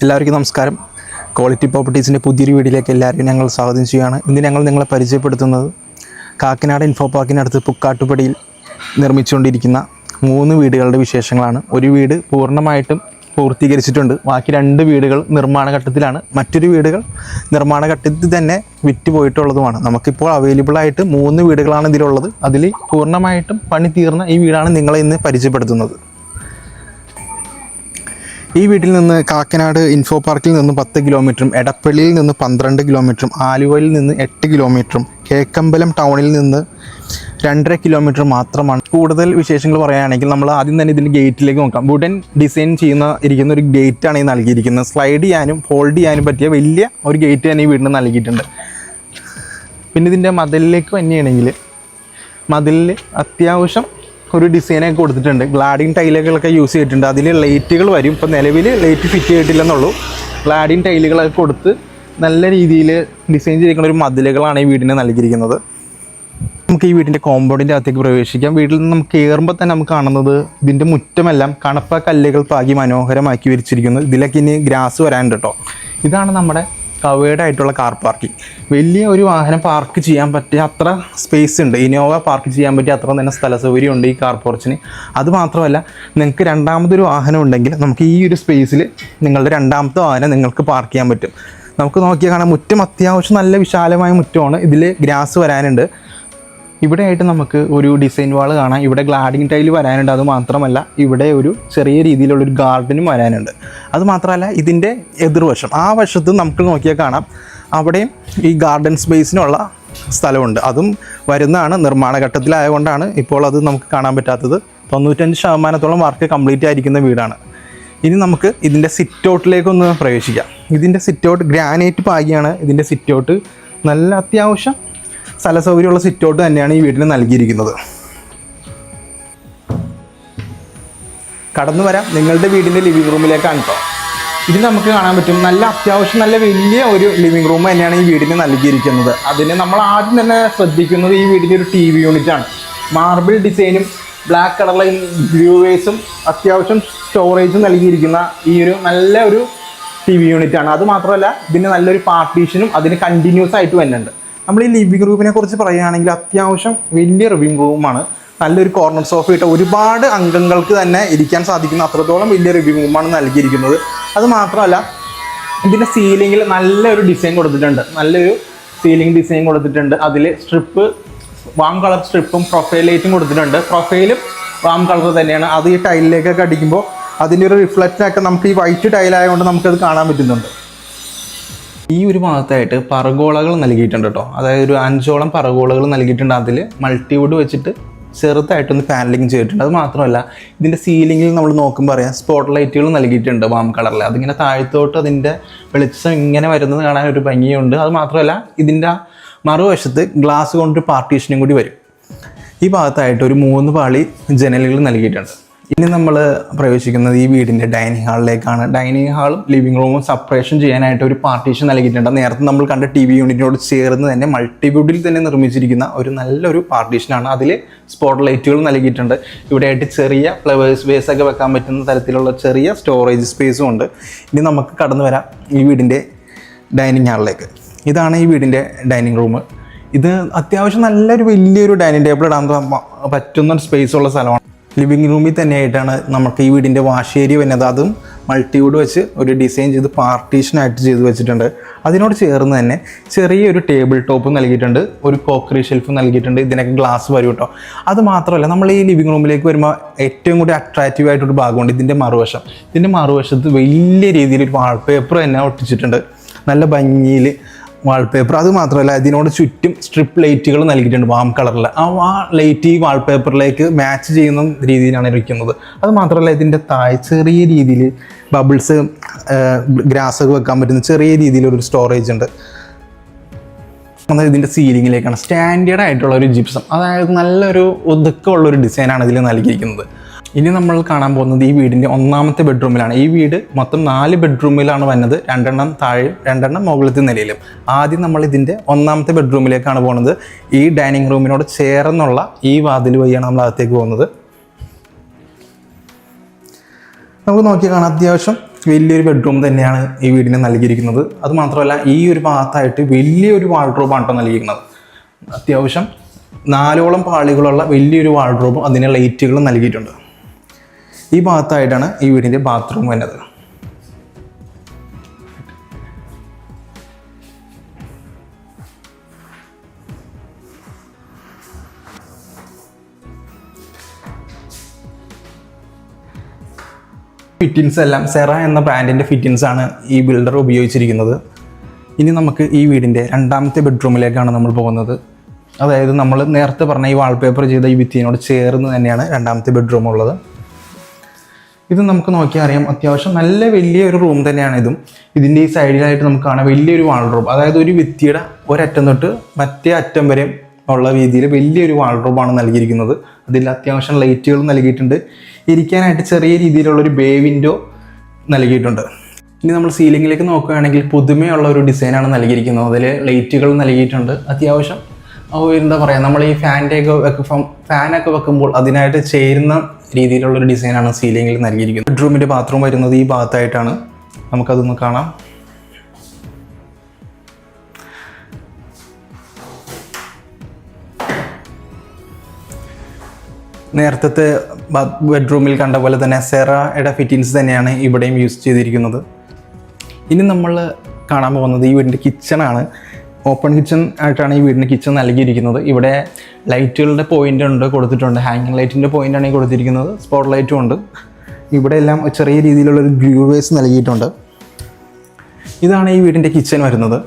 എല്ലാവർക്കും നമസ്കാരം. ക്വാളിറ്റി പ്രോപ്പർട്ടീസിൻ്റെ പുതിയൊരു വീഡിയോയിലേക്ക് എല്ലാവരും ഞങ്ങൾ സ്വാഗതം ചെയ്യുകയാണ്. ഇന്ന് ഞങ്ങൾ നിങ്ങളെ പരിചയപ്പെടുത്തുന്നത് കാക്കനാട് ഇൻഫോ പാർക്കിനടുത്ത് പുക്കാട്ടുപടിയിൽ നിർമ്മിച്ചുകൊണ്ടിരിക്കുന്ന 3 വീടുകളുടെ വിശേഷങ്ങളാണ്. ഒരു വീട് പൂർണ്ണമായിട്ടും പൂർത്തീകരിച്ചിട്ടുണ്ട്. ബാക്കി 2 വീടുകൾ നിർമ്മാണ ഘട്ടത്തിലാണ്. മറ്റൊരു വീടുകൾ നിർമ്മാണ ഘട്ടത്തിൽ തന്നെ വിറ്റ് പോയിട്ടുള്ളതുമാണ്. നമുക്കിപ്പോൾ അവൈലബിളായിട്ട് 3 വീടുകളാണ് ഇതിലുള്ളത്. അതിൽ പൂർണ്ണമായിട്ടും പണി തീർന്ന ഈ വീടാണ് നിങ്ങളെ ഇന്ന് പരിചയപ്പെടുത്തുന്നത്. ഈ വീട്ടിൽ നിന്ന് കാക്കനാട് ഇൻഫോ പാർക്കിൽ നിന്ന് 10 കിലോമീറ്ററും എടപ്പള്ളിയിൽ നിന്ന് 12 കിലോമീറ്ററും ആലുവയിൽ നിന്ന് 8 കിലോമീറ്ററും കേക്കമ്പലം ടൗണിൽ നിന്ന് 2.5 കിലോമീറ്റർ മാത്രമാണ്. കൂടുതൽ വിശേഷങ്ങൾ പറയുകയാണെങ്കിൽ നമ്മൾ ആദ്യം തന്നെ ഇതിൻ്റെ ഗേറ്റിലേക്ക് നോക്കാം. വുഡൻ ഡിസൈൻ ഇരിക്കുന്ന ഒരു ഗേറ്റാണ് ഈ നൽകിയിരിക്കുന്നത്. സ്ലൈഡ് ചെയ്യാനും ഫോൾഡ് ചെയ്യാനും പറ്റിയ വലിയ ഒരു ഗേറ്റ് തന്നെ ഈ വീടിന് നൽകിയിട്ടുണ്ട്. പിന്നെ ഇതിൻ്റെ മതിലിലേക്ക് തന്നെയാണെങ്കിൽ മതിലിൽ അത്യാവശ്യം ഒരു ഡിസൈനൊക്കെ കൊടുത്തിട്ടുണ്ട്. ഗ്ലാഡിങ് ടൈലുകളൊക്കെ യൂസ് ചെയ്തിട്ടുണ്ട്. അതിൽ ലൈറ്റുകൾ വരും. ഇപ്പോൾ നിലവിൽ ലൈറ്റ് ഫിറ്റ് ചെയ്തിട്ടില്ലെന്നുള്ളൂ. ഗ്ലാഡിങ് ടൈലുകളൊക്കെ കൊടുത്ത് നല്ല രീതിയിൽ ഡിസൈൻ ചെയ്തിരിക്കുന്ന ഒരു മതിലുകളാണ് ഈ വീടിന് നൽകിയിരിക്കുന്നത്. നമുക്ക് ഈ വീടിൻ്റെ കോമ്പൗണ്ടിൻ്റെ അകത്തേക്ക് പ്രവേശിക്കാം. വീട്ടിൽ നിന്ന് നമുക്ക് കയറുമ്പോൾ തന്നെ നമുക്ക് കാണുന്നത് ഇതിൻ്റെ മുറ്റമെല്ലാം കണപ്പ കല്ലുകൾ പാകി മനോഹരമാക്കി വിരിച്ചിരിക്കുന്നു. ഇതിലേക്ക് ഇനി ഗ്രാസ് വരാനുണ്ട് കേട്ടോ. ഇതാണ് നമ്മുടെ കവേർഡ് ആയിട്ടുള്ള കാർ പാർക്കിംഗ്. വലിയ ഒരു വാഹനം പാർക്ക് ചെയ്യാൻ പറ്റിയ അത്ര സ്പേസ് ഉണ്ട്. ഇനോവ പാർക്ക് ചെയ്യാൻ പറ്റിയ അത്ര തന്നെ സ്ഥല സൗകര്യം ഉണ്ട് ഈ കാർ പോർച്ചിന്. അതുമാത്രമല്ല, നിങ്ങൾക്ക് രണ്ടാമതൊരു വാഹനം ഉണ്ടെങ്കിൽ നമുക്ക് ഈ ഒരു സ്പേസിൽ നിങ്ങളുടെ രണ്ടാമത്തെ വാഹനം നിങ്ങൾക്ക് പാർക്ക് ചെയ്യാൻ പറ്റും. നമുക്ക് നോക്കിയാൽ കാണാം, മുറ്റം അത്യാവശ്യം നല്ല വിശാലമായ മുറ്റമാണ്. ഇതിൽ ഗ്രാസ് വരാനുണ്ട്. ഇവിടെ ആയിട്ട് നമുക്ക് ഒരു ഡിസൈൻ വാൾ കാണാം. ഇവിടെ ഗ്ലാഡിങ് ടൈല് വരാനുണ്ട്. അതുമാത്രമല്ല, ഇവിടെ ഒരു ചെറിയ രീതിയിലുള്ളൊരു ഗാർഡനും വരാനുണ്ട്. അതുമാത്രമല്ല, ഇതിൻ്റെ എതിർവശം ആ വശത്ത് നമുക്ക് നോക്കിയാൽ കാണാം, അവിടെയും ഈ ഗാർഡൻ സ്പേസിനുള്ള സ്ഥലമുണ്ട്. അതും വരുന്നതാണ്. നിർമ്മാണ ഘട്ടത്തിലായതുകൊണ്ടാണ് ഇപ്പോൾ അത് നമുക്ക് കാണാൻ പറ്റാത്തത്. 95% വർക്ക് കംപ്ലീറ്റ് ആയിരിക്കുന്ന വീടാണ്. ഇനി നമുക്ക് ഇതിൻ്റെ സിറ്റ് ഔട്ടിലേക്കൊന്ന് പ്രവേശിക്കാം. ഇതിൻ്റെ സിറ്റ് ഔട്ട് ഗ്രാനൈറ്റ് പാകിയാണ്. ഇതിൻ്റെ സിറ്റ് ഔട്ട് നല്ല അത്യാവശ്യം സ്ഥല സൗകര്യമുള്ള സിറ്റ് ഔട്ട് തന്നെയാണ് ഈ വീട്ടിൽ നൽകിയിരിക്കുന്നത്. കടന്നു വരാം നിങ്ങളുടെ വീടിൻ്റെ ലിവിങ് റൂമിലേക്കാണ് കേട്ടോ. ഇത് നമുക്ക് കാണാൻ പറ്റും, നല്ല അത്യാവശ്യം നല്ല വലിയ ഒരു ലിവിങ് റൂം തന്നെയാണ് ഈ വീടിന് നൽകിയിരിക്കുന്നത്. അതിന് നമ്മൾ ആദ്യം തന്നെ ശ്രദ്ധിക്കുന്നത് ഈ വീടിൻ്റെ ഒരു TV യൂണിറ്റാണ്. മാർബിൾ ഡിസൈനും ബ്ലാക്ക് കളറിലെ വ്യൂവേഴ്സും അത്യാവശ്യം സ്റ്റോറേജും നൽകിയിരിക്കുന്ന ഈ ഒരു നല്ല ഒരു TV യൂണിറ്റാണ്. അതുമാത്രമല്ല, ഇതിന് നല്ലൊരു പാർട്ടീഷനും അതിന് കണ്ടിന്യൂസ് ആയിട്ട് വരുന്നുണ്ട്. നമ്മൾ ഈ ലിവിങ് റൂമിനെ കുറിച്ച് പറയുകയാണെങ്കിൽ അത്യാവശ്യം വലിയ ലിവിങ് റൂമാണ്. നല്ലൊരു കോർണർ സോഫ ഇട്ട് ഒരുപാട് അംഗങ്ങൾക്ക് തന്നെ ഇരിക്കാൻ സാധിക്കുന്ന അത്രത്തോളം വലിയ ലിവിങ് റൂമാണ് നൽകിയിരിക്കുന്നത്. അത് മാത്രമല്ല, ഇതിൻ്റെ സീലിങ്ങിൽ നല്ലൊരു ഡിസൈൻ കൊടുത്തിട്ടുണ്ട്. നല്ലൊരു സീലിംഗ് ഡിസൈൻ കൊടുത്തിട്ടുണ്ട്. അതിൽ സ്ട്രിപ്പ് വാം കളർ സ്ട്രിപ്പും പ്രൊഫൈൽ ലൈറ്റും കൊടുത്തിട്ടുണ്ട്. പ്രൊഫൈലും വാം കളർ തന്നെയാണ്. അത് ഈ ടൈലിലേക്കൊക്കെ അടിക്കുമ്പോൾ അതിൻ്റെ ഒരു റിഫ്ലക്റ്റൊക്കെ നമുക്ക് ഈ വൈറ്റ് ടൈലായതുകൊണ്ട് നമുക്കത് കാണാൻ പറ്റുന്നുണ്ട്. ഈ ഒരു ഭാഗത്തായിട്ട് പറഗോളകൾ നൽകിയിട്ടുണ്ട് കേട്ടോ. അതായത് ഒരു 5ഓളം പറഗോളകൾ നൽകിയിട്ടുണ്ട്. അതിൽ മൾട്ടിവുഡ് വെച്ചിട്ട് ചെറുതായിട്ടൊന്ന് പാനലിങ് ചെയ്തിട്ടുണ്ട്. അത് മാത്രമല്ല, ഇതിൻ്റെ സീലിങ്ങിൽ നമ്മൾ നോക്കുമ്പോൾ അറിയാം, സ്പോട്ട് ലൈറ്റുകൾ നൽകിയിട്ടുണ്ട് വാം കളറിൽ. അതിങ്ങനെ താഴത്തോട്ട് അതിൻ്റെ വെളിച്ചം ഇങ്ങനെ വരുന്നത് കാണാൻ ഒരു ഭംഗിയുണ്ട്. അത് മാത്രമല്ല, ഇതിൻ്റെ മറുവശത്ത് ഗ്ലാസ് കൊണ്ടൊരു പാർട്ടീഷനും കൂടി വരും. ഈ ഭാഗത്തായിട്ട് ഒരു 3 പാളി ജനലുകൾ നൽകിയിട്ടുണ്ട്. ഇനി നമ്മൾ പ്രവേശിക്കുന്നത് ഈ വീടിൻ്റെ ഡൈനിങ് ഹാളിലേക്കാണ്. ഡൈനിങ് ഹാളും ലിവിങ് റൂമും സെപ്പറേഷൻ ചെയ്യാനായിട്ട് ഒരു പാർട്ടീഷൻ നൽകിയിട്ടുണ്ട്. നേരത്തെ നമ്മൾ കണ്ട TV യൂണിറ്റിനോട് ചേർന്ന് തന്നെ മൾട്ടിവുഡിൽ തന്നെ നിർമ്മിച്ചിരിക്കുന്ന ഒരു നല്ലൊരു പാർട്ടീഷനാണ്. അതിൽ സ്പോട്ട് ലൈറ്റുകൾ നൽകിയിട്ടുണ്ട്. ഇവിടെയായിട്ട് ചെറിയ ഫ്ലവേഴ്സ് വേസ് ഒക്കെ വെക്കാൻ പറ്റുന്ന തരത്തിലുള്ള ചെറിയ സ്റ്റോറേജ് സ്പേസും ഉണ്ട്. ഇനി നമുക്ക് കടന്നു വരാം ഈ വീടിൻ്റെ ഡൈനിങ് ഹാളിലേക്ക്. ഇതാണ് ഈ വീടിൻ്റെ ഡൈനിങ് റൂം. ഇത് അത്യാവശ്യം നല്ലൊരു വലിയൊരു ഡൈനിങ് ടേബിൾ ഇടാൻ പറ്റുന്ന ഒരു സ്പേസ് ഉള്ള സ്ഥലമാണ്. ലിവിങ് റൂമിൽ തന്നെയായിട്ടാണ് നമുക്ക് ഈ വീടിൻ്റെ വാഷ് ഏരിയ വരുന്നത്. അതും മൾട്ടിവുഡ് വെച്ച് ഒരു ഡിസൈൻ ചെയ്ത് പാർട്ടീഷനായിട്ട് ചെയ്ത് വെച്ചിട്ടുണ്ട്. അതിനോട് ചേർന്ന് തന്നെ ചെറിയൊരു ടേബിൾ ടോപ്പ് നൽകിയിട്ടുണ്ട്. ഒരു കോക്കറി ഷെൽഫ് നൽകിയിട്ടുണ്ട്. ഇതിനൊക്കെ ഗ്ലാസ് വരും കേട്ടോ. അത് മാത്രമല്ല, നമ്മൾ ഈ ലിവിങ് റൂമിലേക്ക് വരുമ്പോൾ ഏറ്റവും കൂടി അട്രാക്റ്റീവ് ആയിട്ടൊരു ഭാഗമുണ്ട് ഇതിൻ്റെ മറുവശം. ഇതിൻ്റെ മറുവശത്ത് വലിയ രീതിയിൽ വാൾപേപ്പർ തന്നെ ഒട്ടിച്ചിട്ടുണ്ട്. നല്ല ഭംഗിയിൽ വാൾപേപ്പർ. അത് മാത്രമല്ല, ഇതിനോട് ചുറ്റും സ്ട്രിപ്പ് ലൈറ്റുകൾ നൽകിയിട്ടുണ്ട് വാം കളറിൽ. ആ ലൈറ്റ് ഈ വാൾപേപ്പറിലേക്ക് മാച്ച് ചെയ്യുന്ന രീതിയിലാണ് ഇരിക്കുന്നത്. അത് മാത്രമല്ല, ഇതിൻ്റെ താഴെ ചെറിയ രീതിയിൽ ബബിൾസ് ഗ്രാസൊക്കെ വെക്കാൻ പറ്റുന്ന ചെറിയ രീതിയിലൊരു സ്റ്റോറേജ് ഉണ്ട്. ഇതിൻ്റെ സീലിങ്ങിലേക്കാണ് സ്റ്റാൻഡേർഡ് ആയിട്ടുള്ള ഒരു ജിപ്സം, അതായത് നല്ലൊരു ഒതുക്കമുള്ളൊരു ഡിസൈനാണ് ഇതിൽ നൽകിയിരിക്കുന്നത്. ഇനി നമ്മൾ കാണാൻ പോകുന്നത് ഈ വീടിൻ്റെ 1ാമത്തെ ബെഡ്റൂമിലാണ്. ഈ വീട് മൊത്തം 4 ബെഡ്റൂമിലാണ് വന്നത്. 2 താഴെയും 2 മുകളിലത്തെ നിലയിലും. ആദ്യം നമ്മൾ ഇതിൻ്റെ 1ാമത്തെ ബെഡ്റൂമിലേക്കാണ് പോകുന്നത്. ഈ ഡൈനിങ് റൂമിനോട് ചേർന്നുള്ള ഈ വാതിൽ വഴിയാണ് നമ്മൾ അകത്തേക്ക് പോകുന്നത്. നമുക്ക് നോക്കിയാൽ കാണാം, അത്യാവശ്യം വലിയൊരു ബെഡ്റൂം തന്നെയാണ് ഈ വീടിന് നൽകിയിരിക്കുന്നത്. അതുമാത്രമല്ല ഈ ഒരു ഭാഗത്തായിട്ട് വലിയൊരു വാർഡ്രോബാണ് കേട്ടോ നൽകിയിരിക്കുന്നത്. അത്യാവശ്യം 4ഓളം പാളികളുള്ള വലിയൊരു വാർഡ്രോബും അതിന് ലൈറ്റുകളും നൽകിയിട്ടുണ്ട്. ഈ ഭാഗത്തായിട്ടാണ് ഈ വീടിൻ്റെ ബാത്റൂം വരുന്നത്. ഫിറ്റിൻസ് എല്ലാം സെറ എന്ന ബ്രാൻഡിൻ്റെ ഫിറ്റിൻസ് ആണ് ഈ ബിൽഡർ ഉപയോഗിച്ചിരിക്കുന്നത്. ഇനി നമുക്ക് ഈ വീടിൻ്റെ രണ്ടാമത്തെ ബെഡ്റൂമിലേക്കാണ് നമ്മൾ പോകുന്നത്. അതായത് നമ്മൾ നേരത്തെ പറഞ്ഞ ഈ വാൾപേപ്പർ ചെയ്ത ഈ ഭിത്തിയോട് ചേർന്ന് തന്നെയാണ് രണ്ടാമത്തെ ബെഡ്റൂം ഉള്ളത്. ഇത് നമുക്ക് നോക്കിയാൽ അറിയാം, അത്യാവശ്യം നല്ല വലിയൊരു റൂം തന്നെയാണ് ഇതും. ഇതിൻ്റെ ഈ സൈഡിലായിട്ട് നമുക്ക് കാണാം വലിയൊരു വാൾഡ്രോബ്, അതായത് ഒരു ഭിത്തിയുടെ ഒരറ്റം തൊട്ട് മറ്റേ അറ്റം വരെ ഉള്ള രീതിയിൽ വലിയൊരു വാൾഡ്രോബാണ് നൽകിയിരിക്കുന്നത്. അതിൽ അത്യാവശ്യം ലൈറ്റുകൾ നൽകിയിട്ടുണ്ട്. ഇരിക്കാനായിട്ട് ചെറിയ രീതിയിലുള്ളൊരു ബേ വിൻഡോ നൽകിയിട്ടുണ്ട്. ഇനി നമ്മൾ സീലിങ്ങിലേക്ക് നോക്കുകയാണെങ്കിൽ പുതുമയുള്ള ഒരു ഡിസൈനാണ് നൽകിയിരിക്കുന്നത്. അതിൽ ലൈറ്റുകൾ നൽകിയിട്ടുണ്ട്. അത്യാവശ്യം എന്താ പറയുക, നമ്മൾ ഈ ഫാനൊക്കെ വെക്കുമ്പോൾ അതിനായിട്ട് ചേരുന്ന രീതിയിലുള്ളൊരു ഡിസൈനാണ് സീലിങ്ങിൽ നൽകിയിരിക്കുന്നത്. ബെഡ്റൂമിൻ്റെ ബാത്റൂം വരുന്നത് ഈ ഭാഗത്തായിട്ടാണ്. നമുക്കതൊന്ന് കാണാം. നേരത്തെ ബെഡ്റൂമിൽ കണ്ട പോലെ തന്നെ സെറയുടെ ഫിറ്റിൻസ് തന്നെയാണ് ഇവിടെയും യൂസ് ചെയ്തിരിക്കുന്നത്. ഇനി നമ്മൾ കാണാൻ പോകുന്നത് ഈ വീടിൻ്റെ കിച്ചണാണ്. ഓപ്പൺ കിച്ചൺ ആയിട്ടാണ് ഈ വീടിൻ്റെ കിച്ചൺ നൽകിയിരിക്കുന്നത്. ഇവിടെ ലൈറ്റുകളുടെ പോയിൻ്റ് ഉണ്ട് കൊടുത്തിട്ടുണ്ട്. ഹാങ്ങിങ് ലൈറ്റിൻ്റെ പോയിൻ്റാണ് ഈ കൊടുത്തിരിക്കുന്നത്. സ്പോട്ട് ലൈറ്റും ഉണ്ട്. ഇവിടെ എല്ലാം ചെറിയ രീതിയിലുള്ളൊരു ഗ്ലൂവേഴ്സ് നൽകിയിട്ടുണ്ട്. ഇതാണ് ഈ വീടിൻ്റെ കിച്ചൺ വരുന്നത്.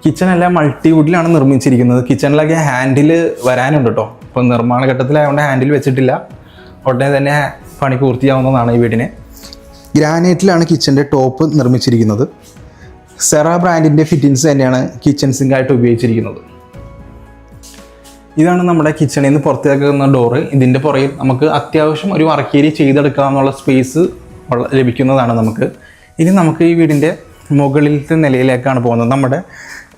കിച്ചണെല്ലാം മൾട്ടിവുഡിലാണ് നിർമ്മിച്ചിരിക്കുന്നത്. കിച്ചണിലൊക്കെ ഹാൻഡിൽ വരാനുണ്ട് കേട്ടോ. ഇപ്പോൾ നിർമ്മാണ ഘട്ടത്തിലായതുകൊണ്ട് ഹാൻഡിൽ വെച്ചിട്ടില്ല. ഉടനെ തന്നെ പണി പൂർത്തിയാവുന്നതാണ് ഈ വീടിന്. ഗ്രാനൈറ്റിലാണ് കിച്ചൻ്റെ ടോപ്പ് നിർമ്മിച്ചിരിക്കുന്നത്. സെറ ബ്രാൻഡിൻ്റെ ഫിറ്റിൻസ് തന്നെയാണ് കിച്ചൺ സിങ്കായിട്ട് ഉപയോഗിച്ചിരിക്കുന്നത്. ഇതാണ് നമ്മുടെ കിച്ചണിൽ നിന്ന് പുറത്തേക്കുന്ന ഡോറ്. ഇതിൻ്റെ പുറകിൽ നമുക്ക് അത്യാവശ്യം ഒരു വർക്ക് ഏരിയ ചെയ്തെടുക്കാമെന്നുള്ള സ്പേസ് ലഭിക്കുന്നതാണ് നമുക്ക്. ഇനി നമുക്ക് ഈ വീടിൻ്റെ മുകളിലത്തെ നിലയിലേക്കാണ് പോകുന്നത്. നമ്മുടെ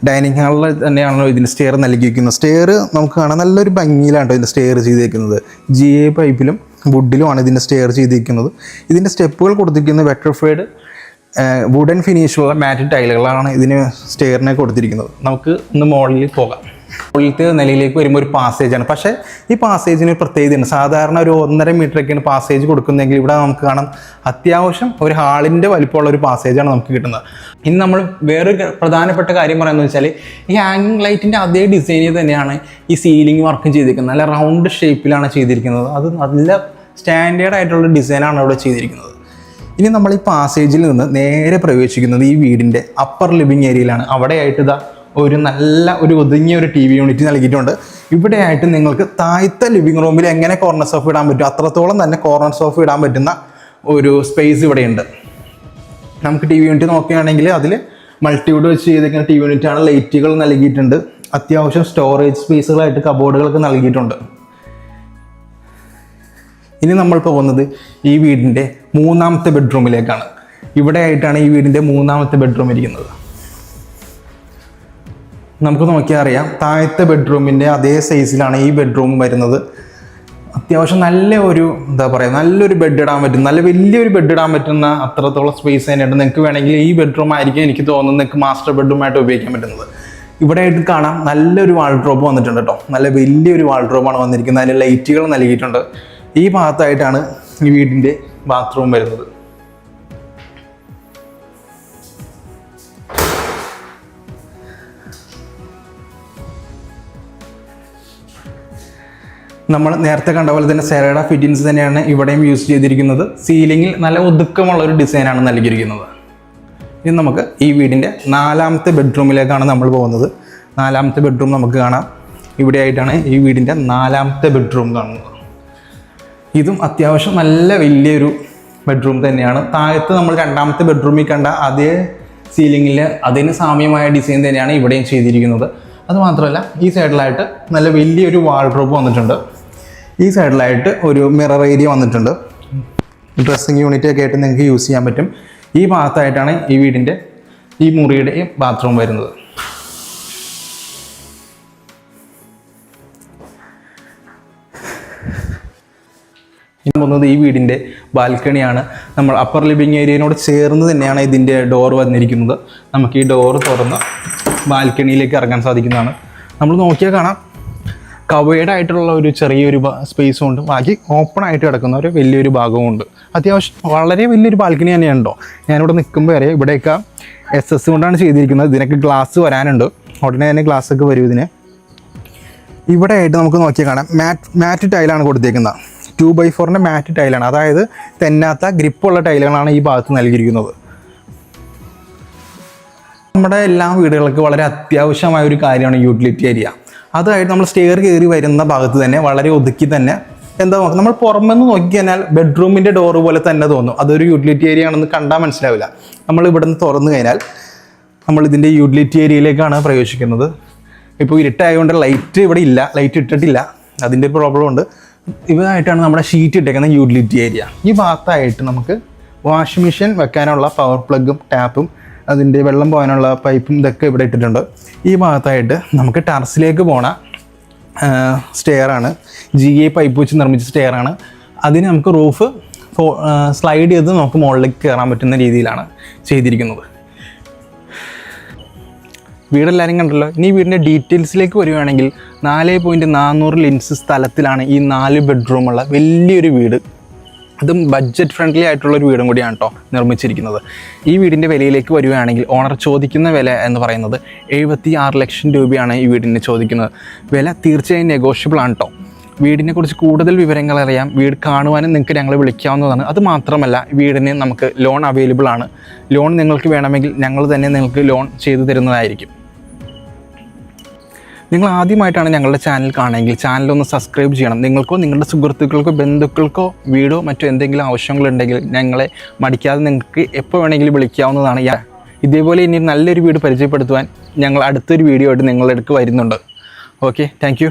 ഡൈനിങ് ഹാളിൽ തന്നെയാണല്ലോ ഇതിൻ്റെ സ്റ്റെയർ നൽകിയിരിക്കുന്നത്. സ്റ്റെയർ നമുക്ക് കാണാം നല്ലൊരു ഭംഗിയിലാണ് ഇതിൻ്റെ സ്റ്റെയർ ചെയ്തിരിക്കുന്നത്. GA പൈപ്പിലും വുഡിലുമാണ് ഇതിൻ്റെ സ്റ്റെയർ ചെയ്തിരിക്കുന്നത്. ഇതിൻ്റെ സ്റ്റെപ്പുകൾ കൊടുത്തിരിക്കുന്നത് വെട്രിഫൈഡ് വുഡൻ ഫിനിഷുള്ള മാറ്റ് ടൈലുകളാണ് ഇതിന് സ്റ്റെയറിനെ കൊടുത്തിരിക്കുന്നത്. നമുക്ക് ഒന്ന് മുകളിൽ പോകാം. മുകളിലത്തെ നിലയിലേക്ക് വരുമ്പോൾ ഒരു പാസേജാണ്. പക്ഷേ ഈ പാസേജിന് ഒരു പ്രത്യേകതയുണ്ട്. സാധാരണ ഒരു 1.5 മീറ്ററൊക്കെയാണ് പാസേജ് കൊടുക്കുന്നതെങ്കിൽ ഇവിടെ നമുക്ക് കാണാം അത്യാവശ്യം ഒരു ഹാളിൻ്റെ വലിപ്പമുള്ള ഒരു പാസേജാണ് നമുക്ക് കിട്ടുന്നത്. ഇനി നമ്മൾ വേറൊരു പ്രധാനപ്പെട്ട കാര്യം പറയുന്നത് വെച്ചാൽ ഈ ഹാങ്ങിങ് ലൈറ്റിൻ്റെ അതേ ഡിസൈനിൽ തന്നെയാണ് ഈ സീലിംഗ് വർക്കും ചെയ്തിരിക്കുന്നത്. നല്ല റൗണ്ട് ഷേപ്പിലാണ് ചെയ്തിരിക്കുന്നത്. അത് നല്ല സ്റ്റാൻഡേർഡ് ആയിട്ടുള്ള ഡിസൈനാണ് അവിടെ ചെയ്തിരിക്കുന്നത്. ഇനി നമ്മൾ ഈ പാസേജിൽ നിന്ന് നേരെ പ്രവേശിക്കുന്നത് ഈ വീടിൻ്റെ അപ്പർ ലിവിങ് ഏരിയയിലാണ്. അവിടെയായിട്ട് ഇതാ ഒരു ഒതുങ്ങിയ ഒരു TV യൂണിറ്റ് നൽകിയിട്ടുണ്ട്. ഇവിടെയായിട്ട് നിങ്ങൾക്ക് താഴത്തെ ലിവിങ് റൂമിൽ എങ്ങനെ കോർണർ സോഫ ഇടാൻ പറ്റും അത്രത്തോളം തന്നെ കോർണർ സോഫ ഇടാൻ പറ്റുന്ന ഒരു സ്പേസ് ഇവിടെയുണ്ട്. നമുക്ക് TV യൂണിറ്റ് നോക്കുകയാണെങ്കിൽ അതിൽ മൾട്ടിവുഡ് വെച്ച് ചെയ്തിരിക്കുന്ന TV യൂണിറ്റാണ്. ലൈറ്റുകൾ നൽകിയിട്ടുണ്ട്. അത്യാവശ്യം സ്റ്റോറേജ് സ്പേസുകളായിട്ട് കബോർഡുകളൊക്കെ നൽകിയിട്ടുണ്ട്. ഇനി നമ്മൾ പോകുന്നത് ഈ വീടിൻ്റെ 3ാമത്തെ ബെഡ്റൂമിലേക്കാണ്. ഇവിടെയായിട്ടാണ് ഈ വീടിൻ്റെ 3ാമത്തെ ബെഡ്റൂം ഇരിക്കുന്നത്. നമുക്ക് നോക്കിയാൽ അറിയാം താഴത്തെ ബെഡ്റൂമിൻ്റെ അതേ സൈസിലാണ് ഈ ബെഡ്റൂം വരുന്നത്. അത്യാവശ്യം നല്ലൊരു ബെഡ് ഇടാൻ പറ്റും, നല്ല വലിയൊരു ബെഡ് ഇടാൻ പറ്റുന്ന അത്രത്തോളം സ്പേസ് തന്നെയുണ്ട്. നിങ്ങൾക്ക് വേണമെങ്കിൽ ഈ ബെഡ്റൂം ആയിരിക്കും എനിക്ക് തോന്നുന്നത് നിങ്ങൾക്ക് മാസ്റ്റർ ബെഡ്റൂമായിട്ട് ഉപയോഗിക്കാൻ പറ്റുന്നത്. ഇവിടെ ആയിട്ട് കാണാം നല്ലൊരു വാൾഡ്രോബ് വന്നിട്ടുണ്ട് കേട്ടോ. നല്ല വലിയൊരു വാൾഡ്രോബാണ് വന്നിരിക്കുന്നത്. അതിൽ ലൈറ്റുകൾ നൽകിയിട്ടുണ്ട്. ഈ ഭാഗത്തായിട്ടാണ് ഈ വീടിൻ്റെ ബാത്റൂം വരുന്നത്. നമ്മൾ നേരത്തെ കണ്ട പോലെ തന്നെ സെറയുടെ ഫിറ്റിൻസ് തന്നെയാണ് ഇവിടെയും യൂസ് ചെയ്തിരിക്കുന്നത്. സീലിങ്ങിൽ നല്ല ഒതുക്കമുള്ള ഒരു ഡിസൈനാണ് നൽകിയിരിക്കുന്നത്. ഇനി നമുക്ക് ഈ വീടിൻ്റെ 4ാമത്തെ ബെഡ്റൂമിലേക്കാണ് നമ്മൾ പോകുന്നത്. 4ാമത്തെ ബെഡ്റൂം നമുക്ക് കാണാം. ഇവിടെയായിട്ടാണ് ഈ വീടിൻ്റെ 4ാമത്തെ ബെഡ്റൂം കാണുന്നത്. ഇതും അത്യാവശ്യം നല്ല വലിയൊരു ബെഡ്റൂം തന്നെയാണ്. താഴത്ത് നമ്മൾ 2ാമത്തെ ബെഡ്റൂമിൽ കണ്ട അതേ സീലിങ്ങിൽ അതിന് സാമ്യമായ ഡിസൈൻ തന്നെയാണ് ഇവിടെയും ചെയ്തിരിക്കുന്നത്. അതുമാത്രമല്ല ഈ സൈഡിലായിട്ട് നല്ല വലിയൊരു വാൾഡ്രോബ് വന്നിട്ടുണ്ട്. ഈ സൈഡിലായിട്ട് ഒരു മിറർ ഏരിയ വന്നിട്ടുണ്ട്. ഡ്രസ്സിങ് യൂണിറ്റ് ഒക്കെ ആയിട്ട് നിങ്ങൾക്ക് യൂസ് ചെയ്യാൻ പറ്റും. ഈ ഭാഗത്തായിട്ടാണ് ഈ വീടിൻ്റെ ഈ മുറിയുടെ ബാത്റൂം വരുന്നത്. ഇനി പോകുന്നത് ഈ വീടിൻ്റെ ബാൽക്കണിയാണ്. നമ്മൾ അപ്പർ ലിവിങ് ഏരിയയോട് ചേർന്ന് തന്നെയാണ് ഇതിൻ്റെ ഡോർ വന്നിരിക്കുന്നത്. നമുക്ക് ഈ ഡോർ തുറന്ന് ബാൽക്കണിയിലേക്ക് ഇറങ്ങാൻ സാധിക്കുന്നതാണ്. നമ്മൾ നോക്കിയാൽ കാണാം കവേർഡ് ആയിട്ടുള്ള ഒരു ചെറിയൊരു സ്പേസും ഉണ്ട്, ബാക്കി ഓപ്പൺ ആയിട്ട് കിടക്കുന്ന ഒരു വലിയൊരു ഭാഗവും ഉണ്ട്. അത്യാവശ്യം വളരെ വലിയൊരു ബാൽക്കണി തന്നെയുണ്ടോ. ഞാനിവിടെ നിൽക്കുമ്പോൾ വരെ ഇവിടെയൊക്കെ SS കൊണ്ടാണ് ചെയ്തിരിക്കുന്നത്. ഇതിനൊക്കെ ഗ്ലാസ് വരാനുണ്ട്, ഉടനെ തന്നെ ഗ്ലാസ്സൊക്കെ വരും ഇതിന്. ഇവിടെ ആയിട്ട് നമുക്ക് നോക്കിയാൽ കാണാം മാറ്റ് ടൈലാണ് കൊടുത്തേക്കുന്നത്. 2x4 മാറ്റ് ടൈലാണ്, അതായത് തെന്നാത്ത ഗ്രിപ്പുള്ള ടൈലുകളാണ് ഈ ഭാഗത്ത് നൽകിയിരിക്കുന്നത്. നമ്മുടെ എല്ലാ വീടുകൾക്ക് വളരെ അത്യാവശ്യമായ ഒരു കാര്യമാണ് യൂട്ടിലിറ്റി ഏരിയ. അതായിട്ട് നമ്മൾ സ്റ്റെയർ കയറി വരുന്ന ഭാഗത്ത് തന്നെ വളരെ ഒതുക്കി തന്നെ എന്താ നോക്കുക, നമ്മൾ പുറമെന്ന് നോക്കി കഴിഞ്ഞാൽ ബെഡ്റൂമിൻ്റെ ഡോറ് പോലെ തന്നെ തോന്നും. അതൊരു യൂട്ടിലിറ്റി ഏരിയ ആണെന്ന് കണ്ടാൽ മനസ്സിലാവില്ല. നമ്മൾ ഇവിടെ നിന്ന് തുറന്നു കഴിഞ്ഞാൽ നമ്മൾ ഇതിൻ്റെ യൂട്ടിലിറ്റി ഏരിയയിലേക്കാണ് പ്രവേശിക്കുന്നത്. ഇപ്പോൾ ഇരുട്ടായതുകൊണ്ട് ലൈറ്റ് ഇവിടെ ഇല്ല, ലൈറ്റ് ഇട്ടിട്ടില്ല, അതിൻ്റെ ഒരു പ്രോബ്ലം ഉണ്ട്. ഇതായിട്ടാണ് നമ്മുടെ ഷീറ്റ് ഇട്ടേക്കുന്ന യൂട്ടിലിറ്റി ഏരിയ. ഈ ഭാഗത്തായിട്ട് നമുക്ക് വാഷിംഗ് മെഷീൻ വെക്കാനുള്ള പവർ പ്ലഗും ടാപ്പും അതിൻ്റെ വെള്ളം പോകാനുള്ള പൈപ്പും ഇതൊക്കെ ഇവിടെ ഇട്ടിട്ടുണ്ട്. ഈ ഭാഗത്തായിട്ട് നമുക്ക് ടെറസിലേക്ക് പോണ സ്റ്റെയറാണ്, GA പൈപ്പ് വെച്ച് നിർമ്മിച്ച സ്റ്റെയറാണ്. അതിന് നമുക്ക് റൂഫ് സ്ലൈഡ് ചെയ്ത് നമുക്ക് മുകളിലേക്ക് കയറാൻ പറ്റുന്ന രീതിയിലാണ് ചെയ്തിരിക്കുന്നത്. വീടെല്ലാവരും കണ്ടല്ലോ. ഇനി വീടിൻ്റെ ഡീറ്റെയിൽസിലേക്ക് വരികയാണെങ്കിൽ 4.400 ലിൻസ് സ്ഥലത്തിലാണ് ഈ 4 ബെഡ്റൂമുള്ള വലിയൊരു വീട്. അതും ബഡ്ജറ്റ് ഫ്രണ്ട്ലി ആയിട്ടുള്ളൊരു വീടും കൂടിയാണ് കേട്ടോ നിർമ്മിച്ചിരിക്കുന്നത്. ഈ വീടിൻ്റെ വിലയിലേക്ക് വരികയാണെങ്കിൽ ഓണർ ചോദിക്കുന്ന വില എന്ന് പറയുന്നത് 76 ലക്ഷം രൂപയാണ് ഈ വീടിന് ചോദിക്കുന്നത്. വില തീർച്ചയായും നെഗോഷ്യബിൾ ആണ് കേട്ടോ. വീടിനെക്കുറിച്ച് കൂടുതൽ വിവരങ്ങൾ അറിയാം, വീട് കാണുവാനും നിങ്ങൾക്ക് ഞങ്ങളെ വിളിക്കാവുന്നതാണ്. അത് മാത്രമല്ല വീടിന് നമുക്ക് ലോൺ അവൈലബിൾ ആണ്. ലോൺ നിങ്ങൾക്ക് വേണമെങ്കിൽ ഞങ്ങൾ തന്നെ നിങ്ങൾക്ക് ലോൺ ചെയ്തു തരുന്നതായിരിക്കും. നിങ്ങൾ ആദ്യമായിട്ടാണ് ഞങ്ങളുടെ ചാനൽ കാണുമെങ്കിൽ ചാനലൊന്ന് സബ്സ്ക്രൈബ് ചെയ്യണം. നിങ്ങൾക്കോ നിങ്ങളുടെ സുഹൃത്തുക്കൾക്കോ ബന്ധുക്കൾക്കോ വീടോ മറ്റോ എന്തെങ്കിലും ആവശ്യങ്ങളുണ്ടെങ്കിൽ ഞങ്ങളെ മടിക്കാതെ നിങ്ങൾക്ക് എപ്പോൾ വേണമെങ്കിലും വിളിക്കാവുന്നതാണ്. ഇതേപോലെ ഇനി നല്ലൊരു വീട് പരിചയപ്പെടുത്തുവാൻ ഞങ്ങൾ അടുത്തൊരു വീഡിയോ ആയിട്ട് നിങ്ങളുടെ അടുക്ക് വരുന്നുണ്ട്. Okay, thank you.